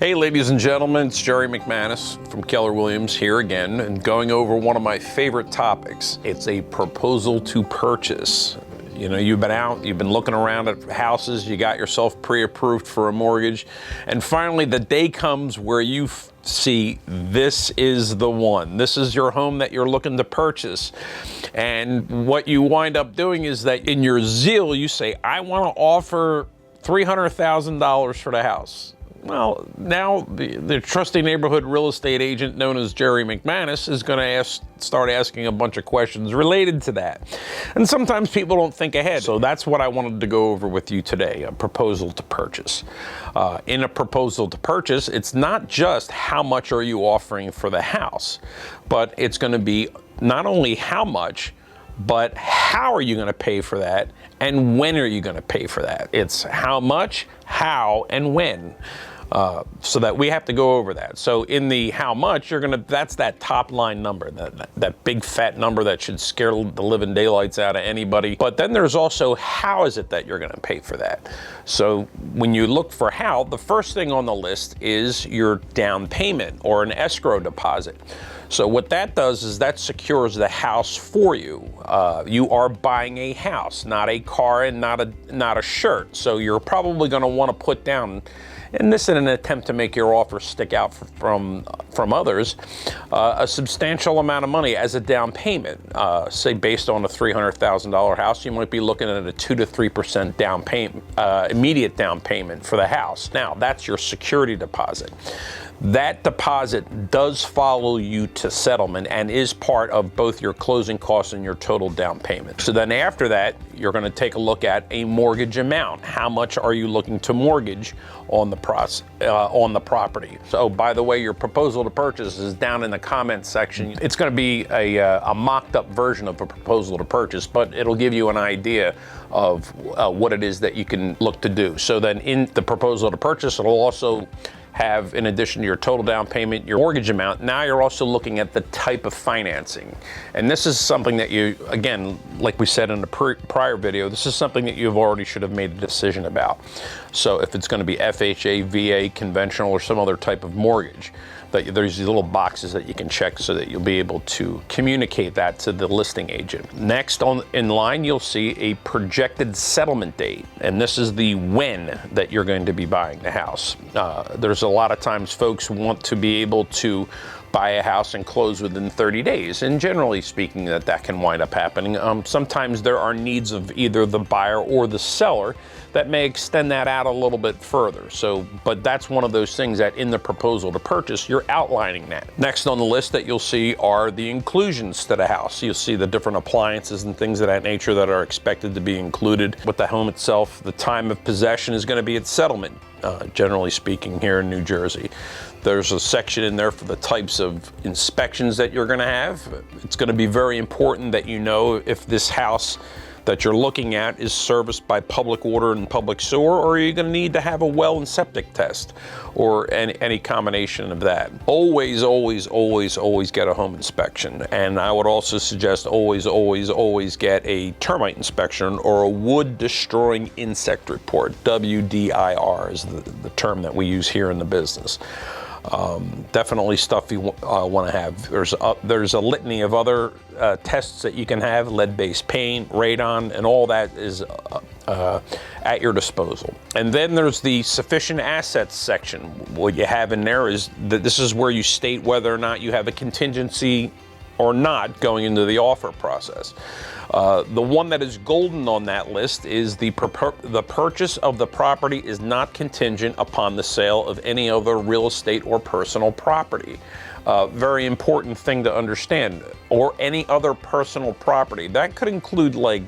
Hey ladies and gentlemen, it's Jerry McManus from Keller Williams here again and going over one of my favorite topics. It's a proposal to purchase. You know, you've been looking around at houses, you got yourself pre-approved for a mortgage, and finally the day comes where you see this is the one. This is your home that you're looking to purchase. And what you wind up doing is that in your zeal, you say, I want to offer $300,000 for the house. Well, now the trusty neighborhood real estate agent known as Jerry McManus is going to start asking a bunch of questions related to that. And sometimes people don't think ahead. So that's what I wanted to go over with you today, a proposal to purchase. In a proposal to purchase, it's not just how much are you offering for the house, but it's going to be not only how much, but how are you going to pay for that, and when are you going to pay for that? It's how much, how, and when. So that we have to go over that. So in the how much, that's that top line number, that big fat number that should scare the living daylights out of anybody. But then there's also how is it that you're going to pay for that? So when you look for how, the first thing on the list is your down payment or an escrow deposit. So what that does is that secures the house for you. You are buying a house, not a car and not a shirt. So you're probably going to want to put down, and this in an attempt to make your offer stick out from others, a substantial amount of money as a down payment. Say based on a $300,000 house, you might be looking at a 2 to 3% down payment, immediate down payment for the house. Now that's your security deposit. That deposit does follow you to settlement and is part of both your closing costs and your total down payment. So then after that, you're going to take a look at a mortgage amount. How much are you looking to mortgage on the property? So by the way, your proposal to purchase is down in the comments section. It's going to be a mocked up version of a proposal to purchase, but it'll give you an idea of what it is that you can look to do. So then in the proposal to purchase, it'll also have, in addition to your total down payment, your mortgage amount. Now you're also looking at the type of financing. And this is something that you, again, like we said in the prior video, this is something that you've already should have made a decision about. So if it's going to be FHA, VA, conventional, or some other type of mortgage, that there's these little boxes that you can check so that you'll be able to communicate that to the listing agent. Next in line, you'll see a projected settlement date. And this is the when that you're going to be buying the house. There's a lot of times folks want to be able to buy a house and close within 30 days. And generally speaking, that can wind up happening. Sometimes there are needs of either the buyer or the seller that may extend that out a little bit further. So, but that's one of those things that in the proposal to purchase, you're outlining that. Next on the list that you'll see are the inclusions to the house. You'll see the different appliances and things of that nature that are expected to be included with the home itself. The time of possession is going to be at settlement, generally speaking, here in New Jersey. There's a section in there for the types of inspections that you're going to have. It's going to be very important that you know if this house that you're looking at is serviced by public water and public sewer, or are you going to need to have a well and septic test, or any combination of that. Always, always, always, always get a home inspection. And I would also suggest always, always, always get a termite inspection or a wood destroying insect report. WDIR is the term that we use here in the business. Definitely stuff you want to have. There's a litany of other tests that you can have, lead-based paint, radon, and all that is at your disposal. And then there's the sufficient assets section. What you have in there is that this is where you state whether or not you have a contingency or not going into the offer process. The one that is golden on that list is the purchase of the property is not contingent upon the sale of any other real estate or personal property. Very important thing to understand. Or any other personal property. That could include like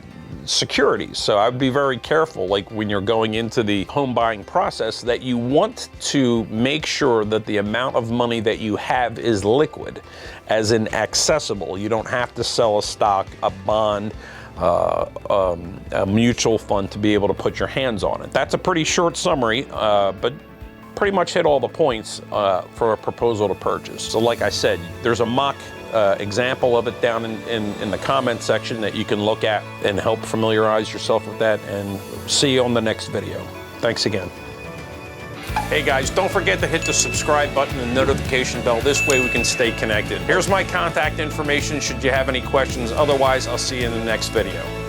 securities. So I'd be very careful, like when you're going into the home buying process, that you want to make sure that the amount of money that you have is liquid, as in accessible. You don't have to sell a stock, a bond, a mutual fund to be able to put your hands on it. That's a pretty short summary, but pretty much hit all the points for a proposal to purchase. So like I said, there's a mock example of it down in the comment section that you can look at and help familiarize yourself with that, and see you on the next video. Thanks again. Hey guys, don't forget to hit the subscribe button and notification bell. This way we can stay connected. Here's my contact information should you have any questions. Otherwise, I'll see you in the next video.